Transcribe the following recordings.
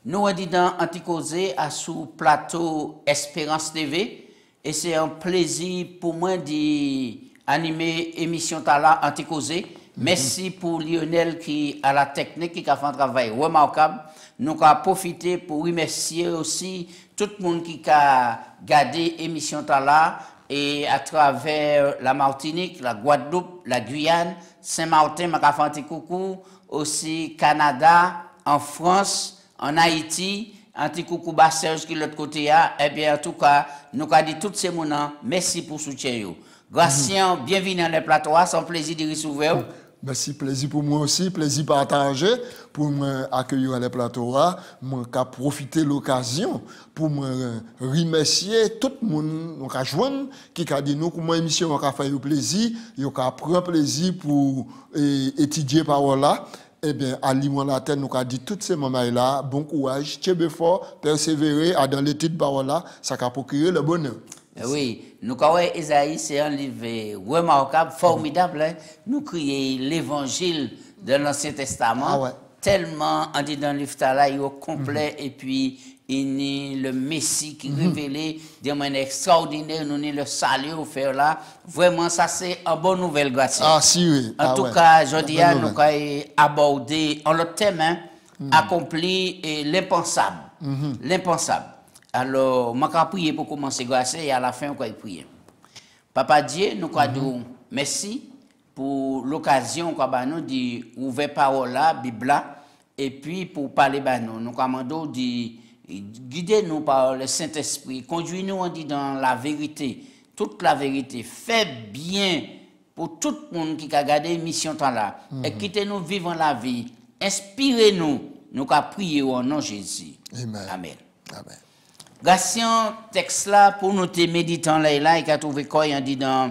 Nous sommes dans Anticosé à sous plateau Espérance TV et c'est un plaisir pour moi d'animer l'émission Tala Anticosé. Merci pour Lionel qui a la technique, qui a fait un travail remarquable. Nous avons profité pour remercier aussi tout le monde qui a gardé l'émission Tala et à travers la Martinique, la Guadeloupe, la Guyane, Saint-Martin, coucou, aussi Canada, en France, en Haïti, anti-coucou Serge qui est de l'autre côté, eh bien, en tout cas, nous avons dit tous ces moments, merci pour le soutien. Gracien, bienvenue dans le plateau, c'est un plaisir de recevoir. Merci, plaisir pour moi aussi, plaisir partagé pour m'accueillir à le plateau. Moi, j'ai profité de l'occasion pour me remercier tout le monde qui a dit nous que mon émission a fait plaisir, il a pris plaisir pour étudier par là. Eh bien, à l'Imonatel, nous avons dit tous ces moments-là, bon courage, tiens fort, persévérer dans l'étude par là, ça va procurer le bonheur. Oui, nous avons Esaïe, c'est un livre remarquable, formidable. Hein? Nous crions l'évangile de l'Ancien Testament, tellement, on dit dans le livre là, il est complet, et puis il est le Messie qui révélé de manière extraordinaire, nous avons le salut au faire là. Vraiment, ça c'est une bonne nouvelle, grâce. Ah, si, oui. En tout cas, je dis, nous avons abordé en le thème, hein, accompli l'impensable. L'impensable. Alors, je vais prier pour commencer grâce et à la fin, on va prier. Papa Dieu, nous avons merci pour l'occasion qu'on nous d'ouvrir parole là, Bible là, et puis pour parler nous. Nous demandons de guider nous par le Saint-Esprit, conduis-nous dans la vérité, toute la vérité. Fais bien pour tout le monde qui a gardé l'émission là, et quittez-nous vivre la vie. Inspirez-nous, nous avons prié au nom de Jésus. Amen. Amen. Amen. Gation texte là pour nous te méditant là et qu'a trouvé quoi il dit dans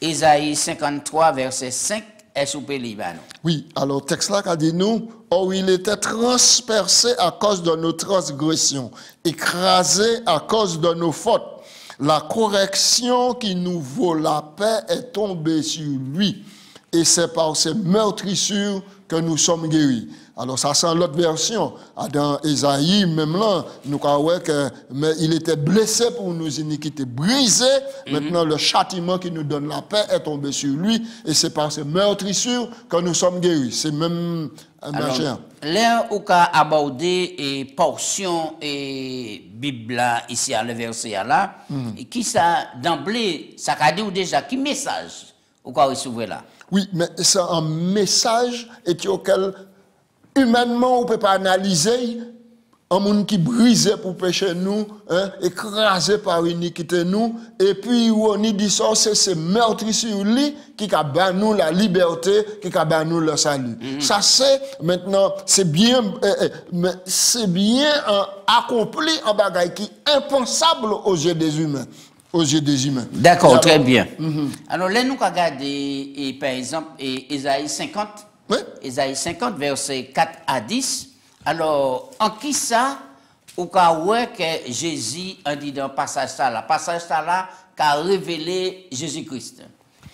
Ésaïe 53 verset 5 est sous Libano. Oui, alors texte là qu'a dit nous, oh il était transpercé à cause de nos transgressions, écrasé à cause de nos fautes. La correction qui nous vaut la paix est tombée sur lui et c'est par ses meurtrissures que nous sommes guéris. Alors ça c'est l'autre version. Dans Ésaïe, même là, nous voyons qu'il était blessé pour nos iniquités, brisé. Maintenant, le châtiment qui nous donne la paix est tombé sur lui. Et c'est par ces meurtrissures que nous sommes guéris. C'est même machin. Là où qu'a abordé et portion et Bible ici à le verset là, et qui ça d'emblée, ça a dit déjà, qui message ou quoi recevoir là? Oui, mais c'est un message et auquel humainement, on ne peut pas analyser un monde qui brisait pour pécher nous, hein, écrasé par iniquité nous, et puis on dit ça, c'est ce meurtre sur lui qui a banni nous la liberté, qui a banni nous le salut. Ça c'est maintenant, c'est bien accompli en bagaille qui est impensable aux yeux des humains. Aux yeux des humains. D'accord, très bien. Alors là, nous regardons, par exemple, Ésaïe 50. Oui. Ésaïe 50, versets 4 à 10. Alors, en qui ça, ou que Jésus a dit dans le passage là, qui a révélé Jésus-Christ.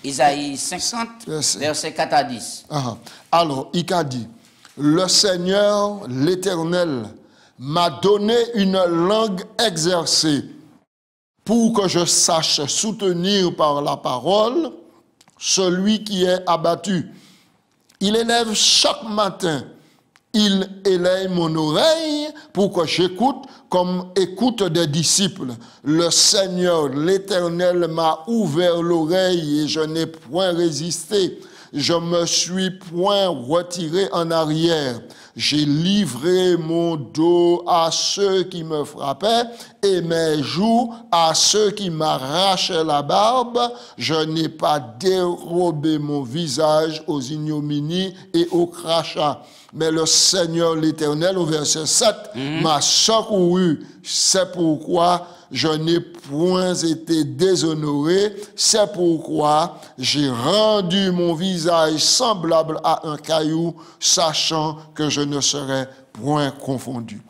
Ésaïe 50, versets 4 à 10. Alors, il a dit, le Seigneur, l'Éternel, m'a donné une langue exercée pour que je sache soutenir par la parole celui qui est abattu. Il élève chaque matin, il élaye mon oreille pour que j'écoute comme écoute des disciples. Le Seigneur, l'Éternel m'a ouvert l'oreille et je n'ai point résisté. Je me suis point retiré en arrière. J'ai livré mon dos à ceux qui me frappaient et mes joues à ceux qui m'arrachaient la barbe. Je n'ai pas dérobé mon visage aux ignominies et aux crachats. Mais le Seigneur l'Éternel, au verset 7, m'a secouru. C'est pourquoi je n'ai point été déshonoré. C'est pourquoi j'ai rendu mon visage semblable à un caillou, sachant que je ne serai point confondu.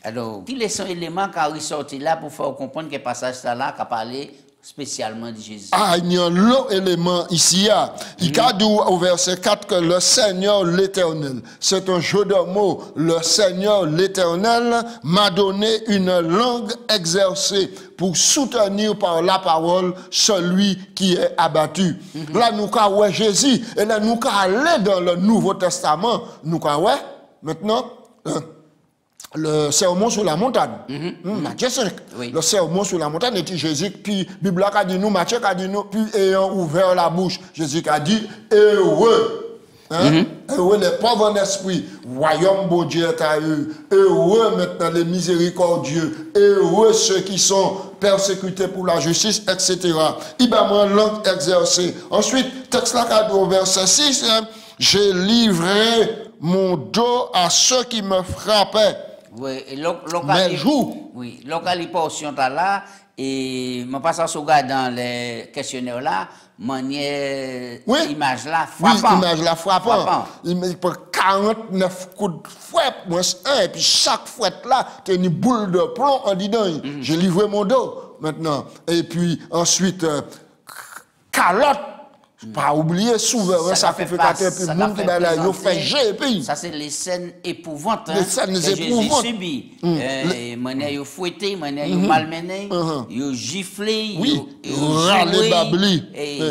Alors, quels sont les éléments qui ont ressorti là pour faire comprendre que le passage là qui a parlé spécialement de Jésus? Ah, il y a un autre élément ici. Il a dit au verset 4 que le Seigneur l'Éternel, c'est un jeu de mots, le Seigneur l'Éternel m'a donné une langue exercée pour soutenir par la parole celui qui est abattu. Là, nous avons Jésus, et là, nous allons aller dans le Nouveau Testament. Nous avons maintenant le sermon sur la montagne. Matthieu 5. Oui. Le sermon sur la montagne était Jésus, puis la Bible a dit nous, Matthieu a dit nous, puis ayant ouvert la bouche, Jésus a dit heureux. Heureux les pauvres en esprit, royaume bon Dieu est à eux. Heureux maintenant les miséricordieux, heureux ceux qui sont persécutés pour la justice, etc. Il va me langue exercée. Ensuite, texte là au verset 6, j'ai livré mon dos à ceux qui me frappaient. Oui, oui, local portion là et mon passage au gars dans les questionnaires là, manière image là frappant. Oui, image là frappant. Il prend 49 coups de fouet moins un et puis chaque fouet là, tu as une boule de plomb en dedans. J'ai livré mon dos maintenant et puis ensuite calotte. Pas oublier souverain sacrificateur puis monde qui va là il fait jet puis ça c'est les scènes épouvantes les scènes épouvantes subi manière yo fouetté manière yo malmené yo giflé yo râlé babli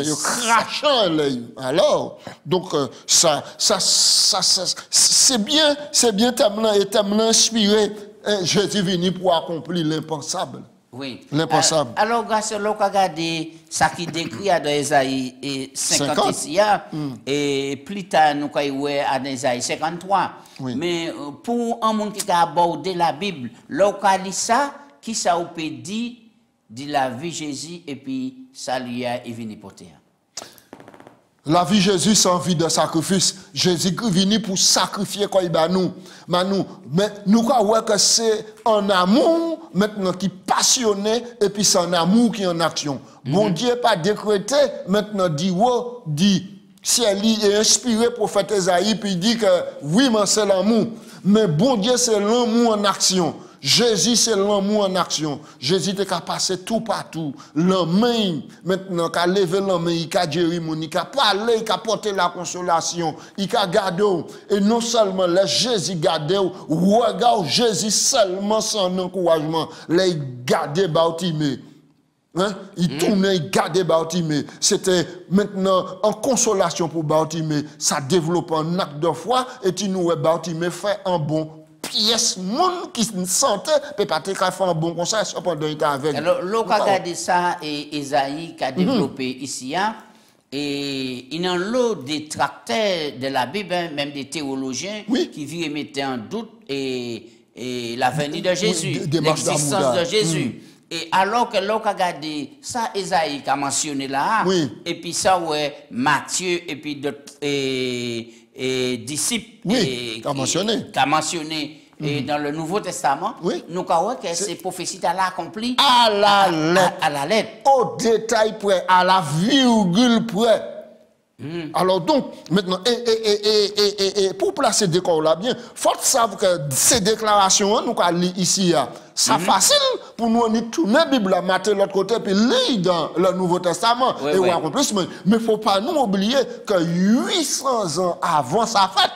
yo crachant alors donc ça c'est bien tellement inspiré Jésus venu pour accomplir l'impensable. Oui. L'impensable. Alors, grâce à regarder ça qui décrit dans Isaïe 50 ici, et plus tard, nous avons dans Isaïe 53. Oui. Mais pour un monde qui a abordé la Bible, ça, qui ça peut dire de la vie de Jésus et puis ça lui est venu pour terre. La vie de Jésus, c'est une vie de sacrifice. Jésus est venu pour sacrifier quoi il va nous. Mais nous croyons que c'est un amour maintenant qui est passionné et puis c'est un amour qui est en action. Bon Dieu n'a pas décrété maintenant dit si elle est inspiré prophète Esaïe puis il dit que oui mais c'est l'amour. Mais bon Dieu c'est l'amour en action. Jésus, c'est l'amour en action. Jésus est capable de passer tout partout. L'amour, maintenant, il a levé l'amour, il a guéri, il a parlé, il a porté la consolation, il a gardé. Et non seulement, là, Jésus gardé, regarde Jésus seulement son encouragement. Là, il gardait Bartimée. Il tournait, il gardait Bartimée. C'était maintenant en consolation pour Bartimée. Ça développe un acte de foi et tu nous Bartimée fait un bon pièce monde qui se sentait peut pas faire un bon conseil pendant il avec. Alors l'on a regardé ça et Esaïe qui a développé ici et il y a un lot de tractaires de la Bible même des théologiens qui viennent mettre en doute et la venue de Jésus, l'existence de Jésus. Et alors que l'on a regardé ça Esaïe qui a mentionné là et puis ça Matthieu et puis d'autres disciples qui a mentionné et dans le Nouveau Testament, nous croyons que ces prophéties là accomplies à la lettre, au détail près, à la virgule près. Alors donc, maintenant, et pour placer des corps là bien, il faut savoir que ces déclarations, nous allons lire ici, c'est facile pour nous de tourner la Bible, la mater de l'autre côté, puis lire dans le Nouveau Testament. Et on en plus, mais il ne faut pas nous oublier que 800 ans avant sa fête,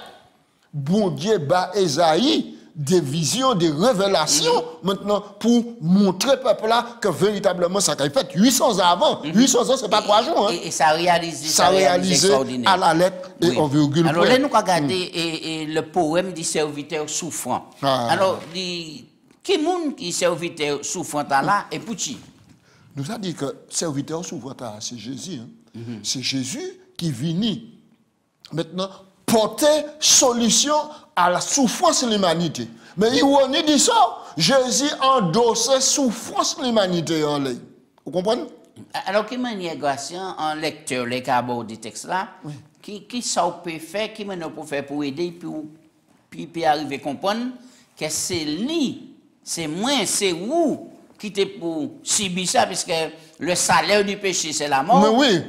bon Dieu bat Esaïe des visions, des révélations, maintenant, pour montrer au peuple là que véritablement ça a fait 800 ans avant. 800 ans, ce n'est pas 3 jours. Et ça a réalisé. Ça a réalisé à la lettre et en virgule. Alors là, nous avons regardé le poème du serviteur souffrant. Alors, qui est qui serviteur souffrant là et pour qui? Nous avons dit que serviteur souffrant c'est Jésus. C'est Jésus qui vient maintenant porter solution à la souffrance de l'humanité. Mais il dit ça, Jésus endossait souffrance de l'humanité en lui. Vous comprenez? Alors, quelle manière, grâce un lecteur, les cas du texte là, qui ça peut faire, qui maintenant peut faire pour aider, puis arriver à comprendre que c'est lui, c'est moi, c'est vous quitter pour subir ça, puisque le salaire du péché, c'est la mort. Mais oui,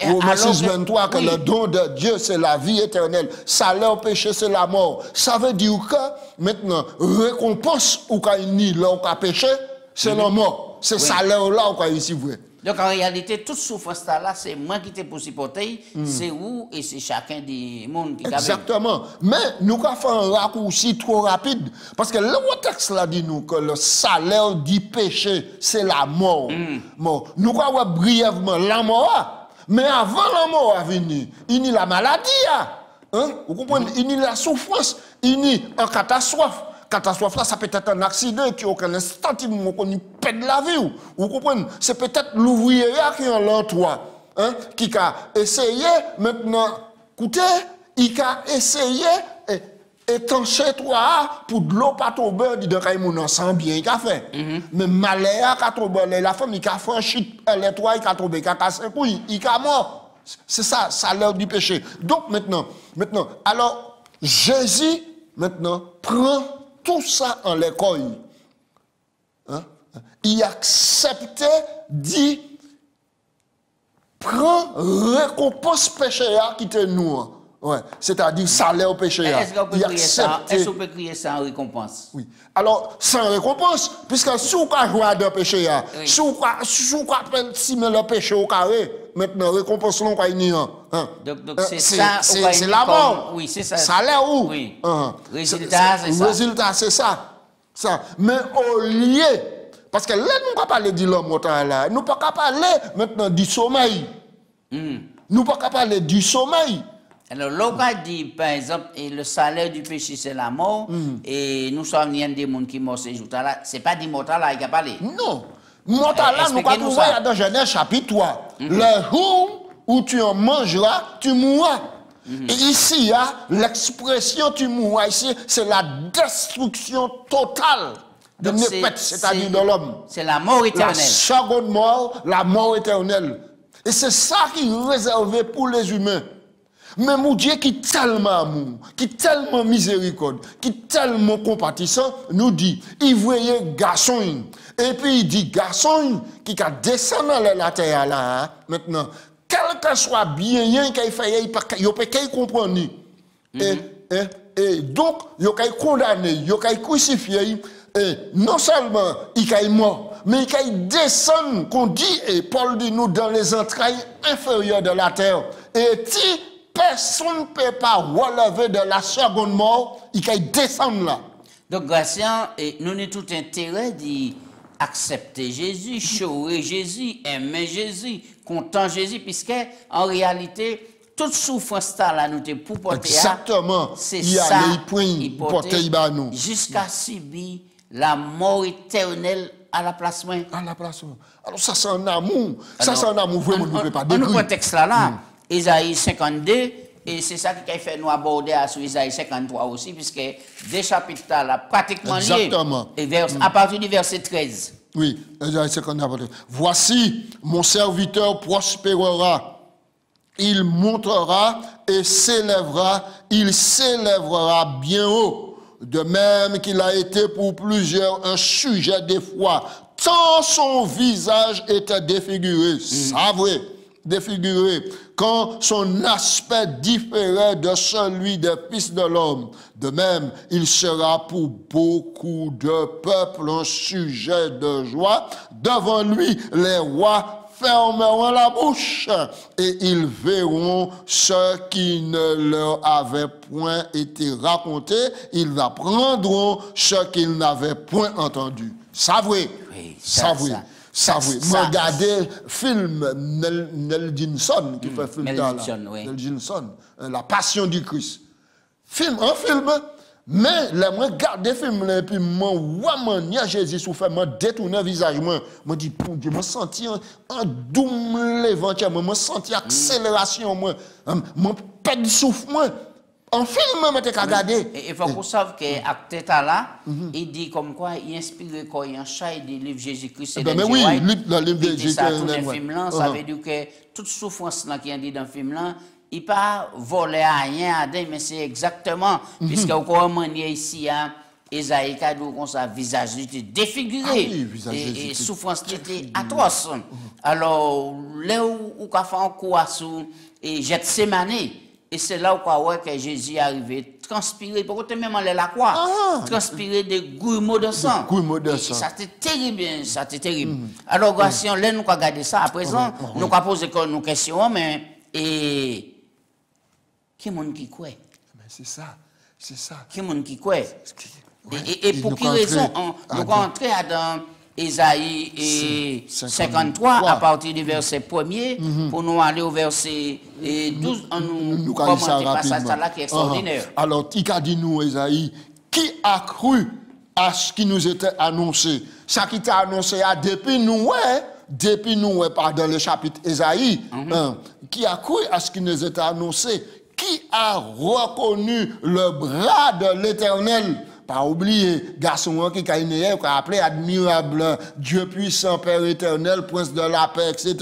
Romains 6:23, que le don de Dieu, c'est la vie éternelle. Salaire au péché, c'est la mort. Ça veut dire que, maintenant, récompense ou quand il nie là, ou quand péché, c'est la mort. C'est salaire là, ou quand ici, vrai. Donc en réalité, toute souffrance là, c'est moi qui t'ai pour supporter, c'est vous et c'est chacun des mondes qui exactement. Mais nous avons fait un raccourci trop rapide. Parce que le texte là dit nous que le salaire du péché, c'est la mort. Bon, nous avons brièvement la mort. Mais avant la mort à venir, il y a la maladie. Hein? Vous comprenez? Il y a la souffrance, il y a une catastrophe. Catastrophe là, ça peut être un accident qui aucun instant qu'on perd la vie. Vous comprenez? C'est peut-être l'ouvrier qui est en l'entour, hein, qui a essayé maintenant, écoutez, il a essayé étancher toi pour de l'eau pas tomber, dit donc il sent bien, il a fait. Mais malheur a tombé, la femme il a franchi les toits, il a tombé, il a cassé un couille, il a mort. C'est ça, ça l'heure du péché. Donc maintenant, alors Jésus maintenant prend tout ça en l'école. Hein? Il acceptait d'y prendre récompense péché qui te nous. Ouais. C'est-à-dire salaire au péché. Est-ce qu'on peut crier ça en récompense? Oui. Alors, sans récompense, puisque si on a joué dans le péché, si on appelle si le péché au carré, maintenant récompense non pas ni hein. Donc c'est la mort. Oui, c'est ça. Salaire où? Oui. Résultat, c'est ça. Résultat, c'est ça. Mais au lieu, parce que là, nous ne pouvons pas parler de l'homme là, nous ne pouvons pas parler maintenant du sommeil. Nous ne pouvons pas parler du sommeil. Alors, l'on dit, par exemple, le salaire du péché, c'est la mort, et nous sommes des gens qui meurent ces jours-là. Ce n'est pas des mortels là qui a parlé. Non. Mortal là, nous ne trouvons pas dans Genèse chapitre 3. Le jour où tu en mangeras, tu mourras. Et ici, l'expression tu mourras, ici, c'est la destruction totale de Népète, c'est-à-dire de l'homme. C'est la mort éternelle. La seconde mort, la mort éternelle. Et c'est ça qui est réservé pour les humains. Mais mon Dieu qui est tellement amour, qui est tellement miséricorde, qui est tellement compatissant, nous dit, il voyait garçon. Et puis il dit, garçon qui a descendu dans la terre là, maintenant, quel que soit bien qu'il fait, il peut pas comprendre. Et donc, il peut condamné, il peut crucifié, et non seulement il est mort, mais il descend, qu'on dit, et Paul dit nous, dans les entrailles inférieures de la terre. Et si personne ne peut pas relever de la seconde mort, il peut descendre là. Donc, Gratien, nous avons tout intérêt d'accepter Jésus, chouer Jésus, aimer Jésus, content Jésus, puisque en réalité, toute souffrance là, nous pour porter. Exactement. C'est ça. Il porter jusqu'à subir la mort éternelle à la place moins. À la place. Alors ça c'est un amour. Ça c'est un amour vraiment nous ne peut pas décrire. Dans le contexte là, Isaïe 52, et c'est ça qui a fait nous aborder sur Isaïe 53 aussi, puisque des chapitres là pratiquement liés. Exactement. Et à partir du verset 13. Oui, Isaïe 53. Voici, mon serviteur prospérera. Il montera et s'élèvera. Il s'élèvera bien haut. De même qu'il a été pour plusieurs un sujet d'effroi. Tant son visage était défiguré. Ça vrai. Défiguré, quand son aspect différait de celui des fils de l'homme. De même, il sera pour beaucoup de peuples un sujet de joie. Devant lui, les rois fermeront la bouche et ils verront ce qui ne leur avait point été raconté. Ils apprendront ce qu'ils n'avaient point entendu. Ça vrai, ça vrai. Ça, oui. Regardez le film Mel Gibson qui fait film là. Mel Gibson, La Passion du Christ. Un film, mais là, moi, regardez le film là, et puis moi, Jésus souffert, moi, détourné le visage, moi, dis, je me senti un doum l'évangile, moi, senti accélération, moi, pas de souffle, moi. En film, même, tu as regardé. Il faut qu'on sache qu'acteur là, il dit comme quoi il inspire quand il y a un chat du livre Jésus-Christ. Mais oui, le livre de Jésus-Christ. Ça, tout le film là, ça veut dire que toute souffrance qui est dit dans le film là, il pas volé à rien, mais c'est exactement, puisque au moment ici, Esaïe a dit comme ça, visage était défiguré, et souffrance était atroce. Alors, là où on a fait un coup à sous, et Gethsemane, et c'est là où que Jésus est arrivé, transpirer, pour que même aller la croix, transpirer des grumeaux de sang. Ça c'était terrible, ça c'était terrible. Alors, si on là, nous avons gardé ça, à présent, nous avons posé nos questions, mais, et, qui est le monde qui croit? C'est ça, c'est ça. Qui est le monde qui croit? Et pour quelle raison nous rentrons dans Ésaïe 53 à partir du verset 1er pour nous aller au verset 12, nous commenter passage là qui est extraordinaire. Alors, il a dit nous, Ésaïe, qui a cru à ce qui nous était annoncé? Ça qui t'a annoncé depuis nous, dans le chapitre Ésaïe, qui a cru à ce qui nous était annoncé? Qui a reconnu le bras de l'Éternel? Pas oublier, garçon qui a appelé admirable, Dieu puissant, Père éternel, prince de la paix, etc.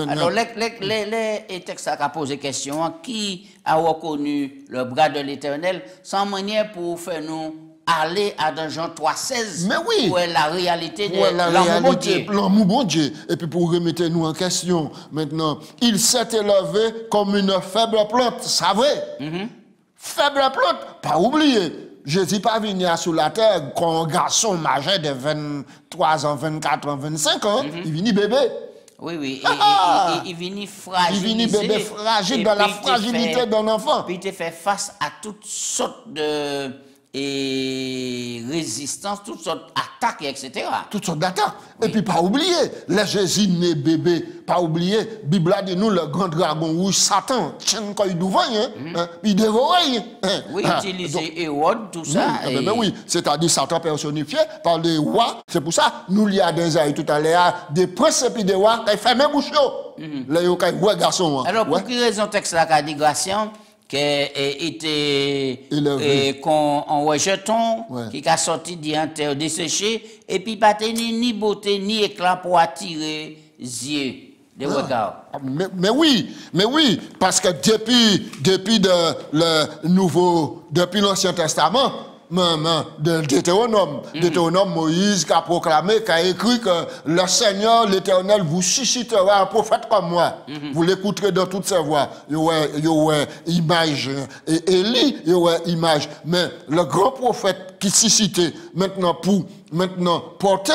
Alors, les textes a posé question, qui a reconnu le bras de l'Éternel, sans manière pour faire nous aller à dans Jean 3,16 pour la réalité de l'amour bon Dieu. Et puis pour remettre nous en question, maintenant, il s'est élevé comme une faible plante, ça vrai? Faible plante, pas oublier. Jésus pas venu sur la terre quand un garçon majeur de 23 ans, 24 ans, 25 ans, il vient bébé. Oui, il vient fragile. Il vient bébé fragile dans la fragilité d'un enfant. Puis il fait face à toutes sortes de résistance, toutes sortes d'attaques, etc. Toutes sortes d'attaques. Et puis pas oublier, les Jésus né bébé, pas oublier, Bible a dit nous, le grand dragon rouge, Satan, tiens quand il devant, il dévore. Oui, utiliser Hérode, tout ça. Mais oui, c'est-à-dire Satan personnifié par des rois. C'est pour ça, nous il y a des aïeux tout à l'heure, des princes et puis des rois qui ferment bouche. Là, il y a des garçons. Alors, pour quelle raison texte là qu'a dit Gratien, qui était en rejeton, qui a sorti d'un terre desséché, et puis pas ni beauté ni éclat pour attirer les yeux des regards. Mais oui, parce que depuis depuis l'Ancien Testament, de Deutéronome, Moïse qui a proclamé, qui a écrit que le Seigneur, l'Éternel, vous suscitera un prophète comme moi. Vous l'écouterez dans toutes ses voix. Il y aura image. Et Élie, il y aura image. Mais le grand prophète qui suscitait maintenant pour porter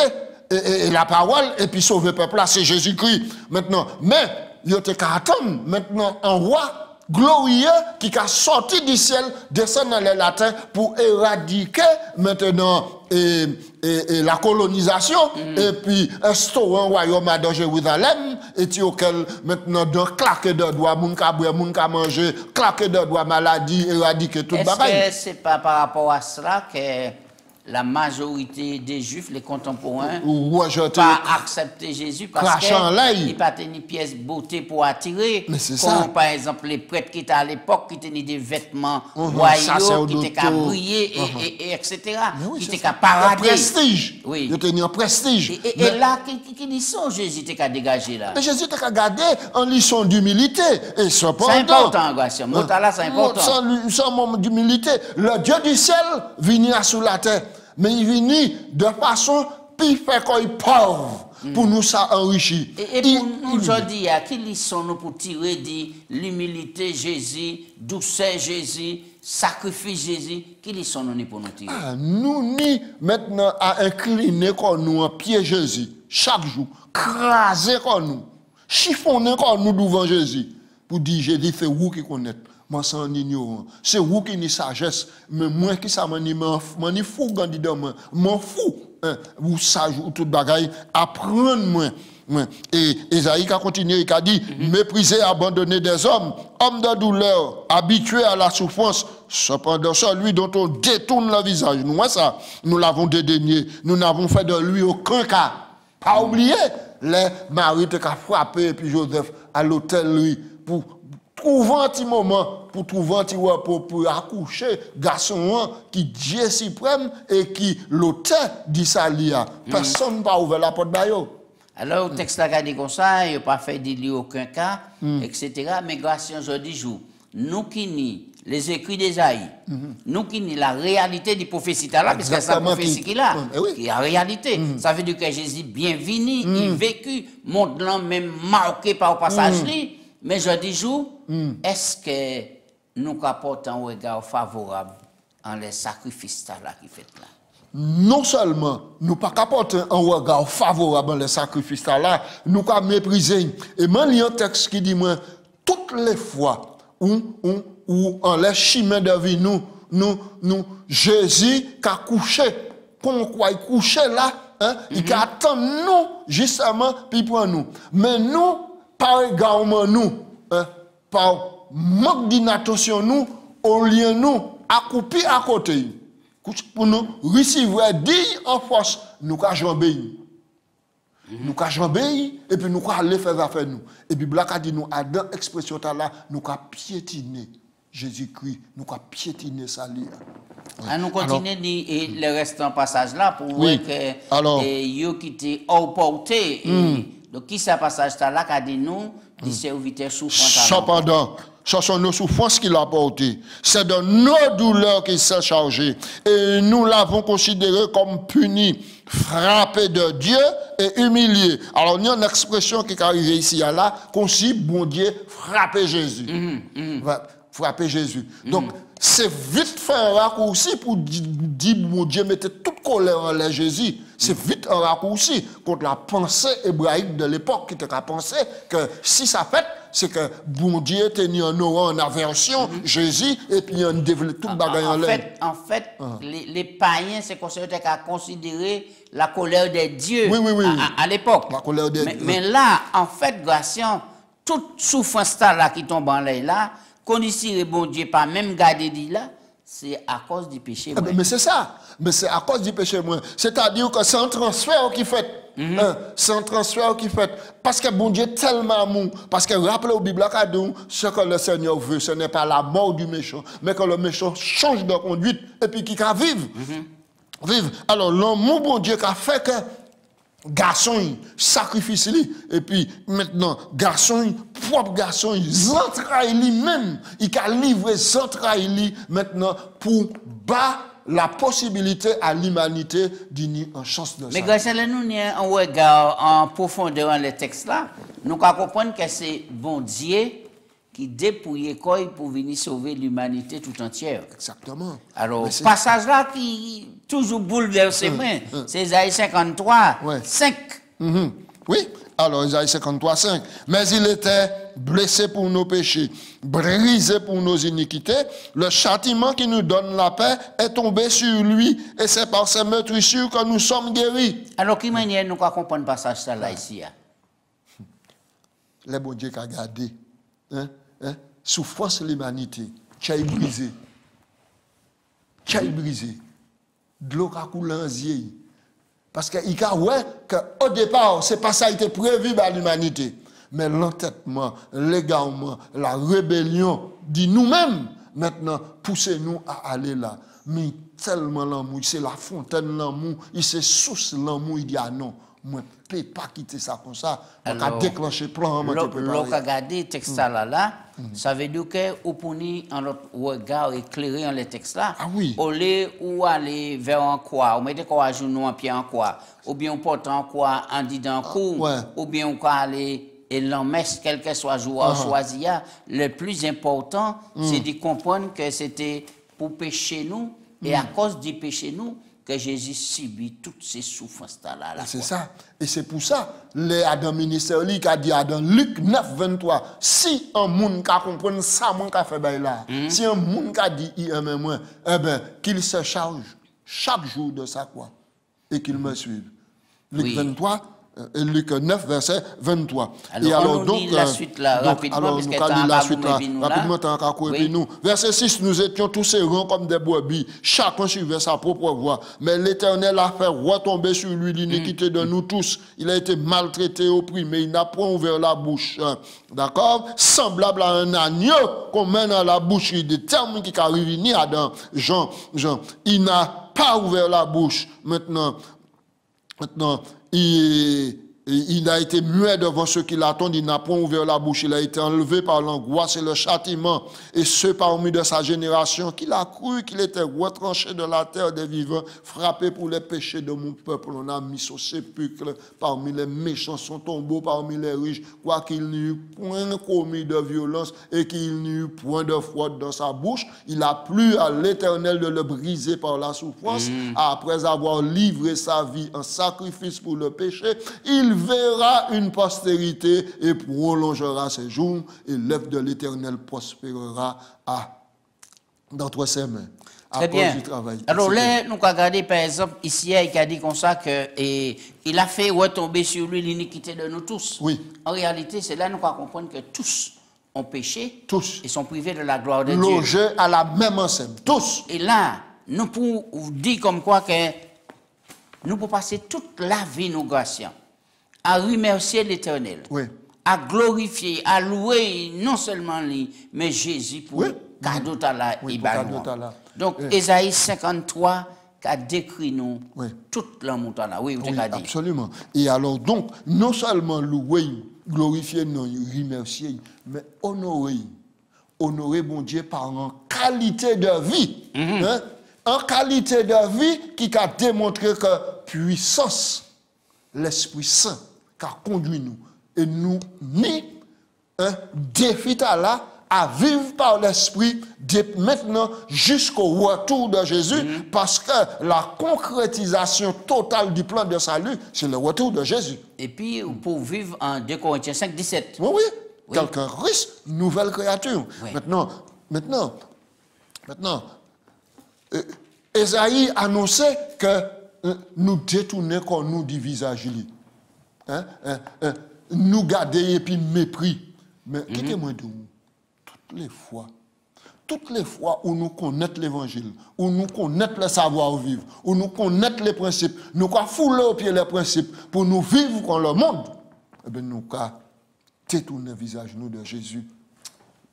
et la parole et puis sauver le peuple là, c'est Jésus-Christ. Maintenant, mais il y a qu'à attendre maintenant un roi glorieux qui a sorti du ciel, descend dans les latins pour éradiquer maintenant la colonisation et puis instaurer un royaume à Jérusalem et tu auquel maintenant dans claquer de doigts, moun ka boire, moun ka manger, claquer de doigts, maladie, éradiquer tout bagaille. Est-ce que c'est pas par rapport à cela que la majorité des Juifs, les contemporains, pas accepter Jésus parce qu'il n'y a pas de pièces beauté pour attirer. Comme par exemple les prêtres qui étaient à l'époque, qui tenaient des vêtements royaux, qui étaient qu'à briller, etc. Qui étaient qu'à parader. Prestige. Oui. Ils tenaient un prestige. Et là, quelle leçon Jésus était qu'à dégager là? Mais Jésus était qu'à garder en leçon d'humilité. Et cependant. C'est important, Gratien. Là, c'est important. Sans moment d'humilité. Le Dieu du ciel vient sur la terre. Mais il vient de façon plus fait qu'on est pauvre pour nous ça enrichir. Et pour nous aujourd'hui, quelle leçon nous pour tirer de l'humilité Jésus, douceur Jésus, sacrifice Jésus, quelle leçon nous pour nous tirer? Nous ni maintenant à incliner comme nous en pied Jésus chaque jour, craser comme nous, chiffonner comme nous devant Jésus pour dire Jésus c'est vous qui connaissez. Moi, c'est un ignorant. C'est vous qui avez sagesse. Mais moi, qui ça m'a dit fou, candidat, m'en fou. Vous sage, ou tout bagaille, apprendre-moi. Et Esaïe a continué, il a dit, mépriser, abandonner des hommes de douleur, habitués à la souffrance, cependant celui dont on détourne le visage. Nous, ça, nous l'avons dédaigné. Nous n'avons fait de lui aucun cas. Pas oublier, les maris qui ont frappé, et puis Joseph à l'hôtel, lui, pour trouver un petit moment, pour accoucher, garçon qui Dieu suprême et qui l'auteur d'Isalia. Personne n'a pas ouvert la porte d'ailleurs. Alors, le texte a dit comme ça, il n'a pas fait de lui aucun cas, etc. Mais grâce à aujourd'hui, nous qui ni les écrits d'Ésaïe. Nous qui sommes la réalité du prophétie là, parce que c'est la prophétie qu'il a, qui est la réalité. Ça veut dire que Jésus bienvenu, il vécu, monde là même marqué par le passage là. Mais je dis, est-ce que nous apportons un regard favorable en les sacrifices là qui fait là? Non seulement nous pas apporter un regard favorable dans les sacrifices là, nous pas mépriser. Et moi, il y a un texte qui dit moi, toutes les fois où en les chemins de vie, nous, Jésus qui a couché, pourquoi il couché là, hein, il attend nous, justement, puis pour nous. Mais nous, par également nous, hein, par manque d'inattention nous, au lieu nous, accroupis à côté, pour nous recevoir dit en force, nous avons obéi. Nous avons obéi, et puis nous avons aller faire affaire nous. Et puis, Bible a dit nous, à dans l'expression là, nous avons piétiné Jésus-Christ, nous avons piétiné ça. Nous continuons le restant passage là pour voir que yo qui étaient hors portée. Donc, qui c'est passage là qui a dit nous, des serviteurs souffrants. Cependant, ce sont nos souffrances qu'il a portées. C'est de nos douleurs qu'il s'est chargé. Et nous l'avons considéré comme puni, frappé de Dieu et humilié. Alors, il y a une expression qui est arrivée ici à là, qu'on dit, bon Dieu, frapper Jésus. Frapper Jésus. Donc, c'est vite fait un raccourci pour dire, mon Dieu, mettez toute colère en l'air Jésus. C'est vite un raccourci contre la pensée hébraïque de l'époque qui était à penser que si ça fait, c'est que bon Dieu tenait en aura en aversion Jésus et puis on développe tout le bagage en l'air. En fait, les païens, c'est considéré la colère des dieux à l'époque. La colère des dieux. Mais là, en fait, Gratien, toute souffrance là qui tombe en l'air là, qu'on ici, bon Dieu, pas même garder dit là, c'est à cause du péché. Mais c'est ça. Mais c'est à cause du péché. C'est-à-dire que c'est un transfert qui fait. C'est un transfert qui fait. Parce que bon Dieu est tellement amour. Parce que rappelez au Bible, ce que le Seigneur veut, ce n'est pas la mort du méchant, mais que le méchant change de conduite et puis qu'il vive. Vive. Alors, l'amour, bon Dieu, qui a fait que garçon, sacrifice lui, et puis maintenant, garçon, propre garçon, entrailles lui-même, il a livré entrailles maintenant pour battre la possibilité à l'humanité d'unir en chance de ça. Mais grâce à nous, on regarde en profondeur dans les textes là, nous comprenons que c'est bon Dieu qui dépouille quoi pour venir sauver l'humanité tout entière. Exactement. Alors, passage là qui toujours bouleverse moi, c'est Isaïe 53, 5. Oui, alors Isaïe 53, 5. Mais il était blessé pour nos péchés, brisé pour nos iniquités. Le châtiment qui nous donne la paix est tombé sur lui et c'est par ses meurtrissures que nous sommes guéris. Alors, qui manière nous comprendre le passage là ici? Le bon Dieu qui a gardé. Souffrance de l'humanité, tchaï brisé. Tchaï brisé. De l'eau qui a coulé en yeux. Parce qu'il a ouais qu'au départ, c'est pas ça qui était prévu par l'humanité. Mais l'entêtement, l'égarement, la rébellion, dit nous-mêmes, maintenant, poussez-nous à aller là. Mais tellement l'amour, c'est la fontaine de l'amour, il c'est source de l'amour, il dit ah non. Moi, je ne peux pas quitter ça comme ça. Je vais déclencher le plan. Lorsque regardez le texte là, ça veut dire que vous prenez un autre regard éclairé dans le texte là. Ah oui. Au lieu où aller vers un quoi, ou mettez quoi à genoux en pied en quoi, ou bien on porte en quoi en disant coup, ou bien on peut aller et l'emmesse, quel que soit le jour choisi. Le plus important, c'est de comprendre que c'était pour pécher nous, et à cause du péché nous, que Jésus subit toutes ces souffrances-là. C'est ça. Et c'est pour ça, les Adam ministère qui a dit dans Luc 9, 23, si un monde qui comprend ça, mon qui fait là, si un monde qui a dit moi, eh bien, qu'il se charge chaque jour de ça, quoi, et qu'il me suive. Luc 23, et Luc 9, verset 23. Alors, et alors, donc, la suite là, rapidement, alors, nous allons la suite là, rapidement, tant qu'à couper nous. Verset 6, nous étions tous errants comme des brebis, chacun suivait sa propre voie. Mais l'Éternel a fait retomber sur lui l'iniquité de nous tous. Il a été maltraité, opprimé, il n'a point ouvert la bouche. D'accord? Semblable à un agneau qu'on met dans la bouche, des termes qui arrivent ni Adam, Jean. Il n'a pas ouvert la bouche. Maintenant, Et il a été muet devant ceux qui l'attendent, il n'a point ouvert la bouche, il a été enlevé par l'angoisse et le châtiment. Et ceux parmi de sa génération qu'il a cru qu'il était retranché de la terre des vivants, frappé pour les péchés de mon peuple, on a mis au sépulcre parmi les méchants, son tombeau parmi les riches, quoiqu'il n'y eût point commis de violence et qu'il n'y eut point de fraude dans sa bouche. Il a plu à l'Éternel de le briser par la souffrance. Après avoir livré sa vie en sacrifice pour le péché, il verra une postérité et prolongera ses jours, et l'œuvre de l'Éternel prospérera d'entre ses mains. Très bien. Alors là, nous avons regardé par exemple, ici, il a dit comme ça qu'il a fait retomber sur lui l'iniquité de nous tous. Oui. En réalité, c'est là que nous allons comprendre que tous ont péché. Tous. Et sont privés de la gloire de Dieu. Logés à la même enseigne. Tous. Et là, nous pouvons dire comme quoi que nous pouvons passer toute la vie, nous graciants, à remercier l'Éternel, oui, à glorifier, à louer non seulement lui, mais Jésus pour oui, cadeau tala oui, et pour banou. tala. Donc, Oui. Ésaïe 53 qui a décrit nous Oui. toute l'amour là. Oui, vous Oui, avez dit. absolument. Et alors donc, non seulement louer, glorifier, non, remercier, mais honorer. Honorer bon Dieu par une qualité de vie. Hein? En qualité de vie qui a démontré que puissance, l'Esprit Saint, qui a conduit nous, et nous mis un défi là à vivre par l'Esprit maintenant jusqu'au retour de Jésus, parce que la concrétisation totale du plan de salut, c'est le retour de Jésus. Et puis, pour vivre en 2 Corinthiens 5, 17. Oui, oui. Quelqu'un risque, nouvelle créature. Oui. Maintenant, Esaïe annonçait que nous détourner qu'on nous dit visage. Nous garder et puis mépris. Mais quittez-moi de vous. Toutes les fois où nous connaissons l'évangile, où nous connaissons le savoir-vivre, où nous connaissons les principes, nous avons foulé au pied les principes pour nous vivre dans le monde, eh bien nous avons détourné le visage nous de Jésus.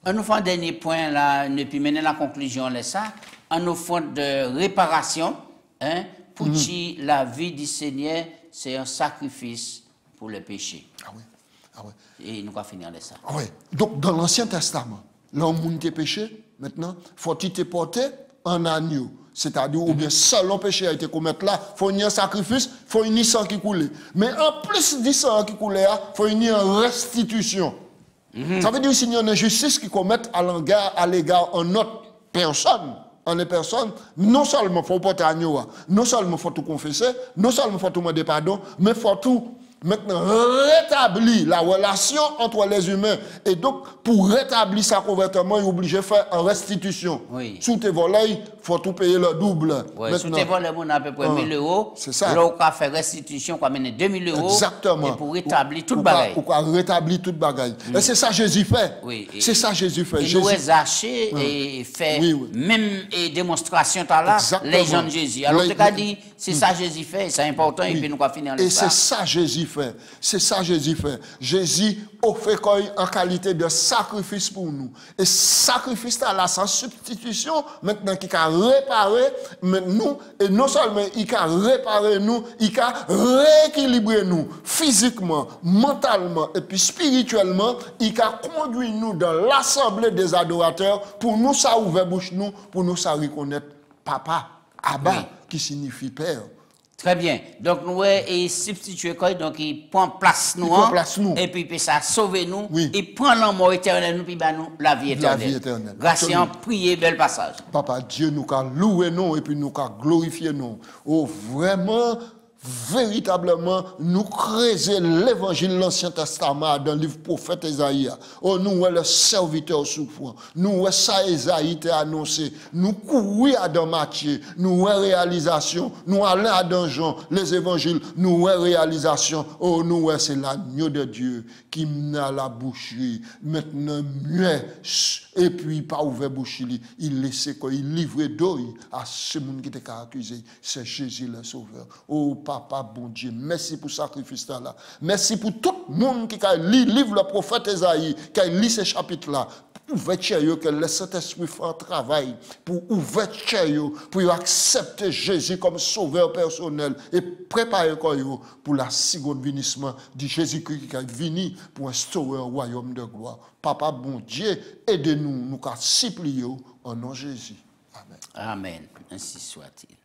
On nous fait un dernier point là, et puis mener la conclusion là ça, on nous fait de réparation, hein, pour que la vie du Seigneur, c'est un sacrifice pour le péché. Ah oui, ah oui. Et nous allons finir de ça. Ah oui. Donc dans l'Ancien Testament, l'homme qui péché, maintenant, faut-il te porter en agneau. C'est-à-dire, ou bien seul le péché a été commis là, il faut un sacrifice, il faut un sang qui coule. Mais en plus du sang qui coule, il faut une restitution. Ça veut dire qu'il y a une justice qui commet à l'égard d'une autre personne. En les personnes, non seulement il faut porter agneau, non seulement il faut tout confesser, non seulement il faut tout demander pardon, mais il faut tout maintenant rétablir la relation entre les humains. Et donc, pour rétablir ça complètement, il est obligé de faire une restitution. Oui. Sous tes volets, il faut tout payer le double. Oui, sous tes volets, on a à peu près 1 000 euros. C'est ça. Là, on a fait restitution, on a mené 2 000 euros. Exactement. Et pour rétablir toute bagaille. Pour rétablir toute bagaille. Et c'est ça que Jésus fait. Oui. C'est ça que Jésus fait. Et nous Zaché et fait même démonstration là, les gens de Jésus. Alors, tu as dit, c'est ça que Jésus fait, c'est important, et puis nous allons finir et c'est ça Jésus fait. C'est ça Jésus fait. Jésus offre en qualité de sacrifice pour nous. Et sacrifice là, sans substitution, maintenant qui a réparé nous, et non seulement il a réparé nous, il a rééquilibré nous physiquement, mentalement et puis spirituellement, il a conduit nous dans l'assemblée des adorateurs pour nous ça ouvrir bouche nous, pour nous ça reconnaître papa, Abba, qui signifie père. Très bien. Donc, nous et substituer quoi? Donc, il prend place nous. Et puis, il peut ça sauver nous. Oui. Il prend l'amour éternel nous, puis nous la vie éternelle. La vie éternelle. Grâce à prier, bel passage. Papa Dieu, nous qu'a loué nous et puis nous qu'a glorifié nous. Oh, vraiment, véritablement, nous creuser l'évangile, l'Ancien Testament, dans le livre prophète Esaïe. Oh, nous, le serviteur souffrant. Nous, ça, Esaïe t'a annoncé. Nous courons dans Matthieu. Nous, réalisation. Nous, allons à dans Jean, les évangiles. Nous, réalisation. Oh, nous, c'est l'agneau de Dieu qui m'a la boucherie. Maintenant, muet. Et puis, pas ouvert boucherie. Il laissait quoi? Il livrait d'oeil à ce monde qui était accusé. C'est Jésus le Sauveur. Oh, Papa, bon Dieu, merci pour ce sacrifice-là. Merci pour tout le monde qui a lu le livre le prophète Esaïe, qui a lu ces chapitres-là. ouverture que le Saint-Esprit fait un travail pour ouverture pour accepter Jésus comme sauveur personnel et préparer pour la seconde vénissement de Jésus-Christ qui est venu pour instaurer un royaume de gloire. Papa, bon Dieu, aidez-nous, nous supplions en nom de Jésus. Amen. Amen. Ainsi soit-il.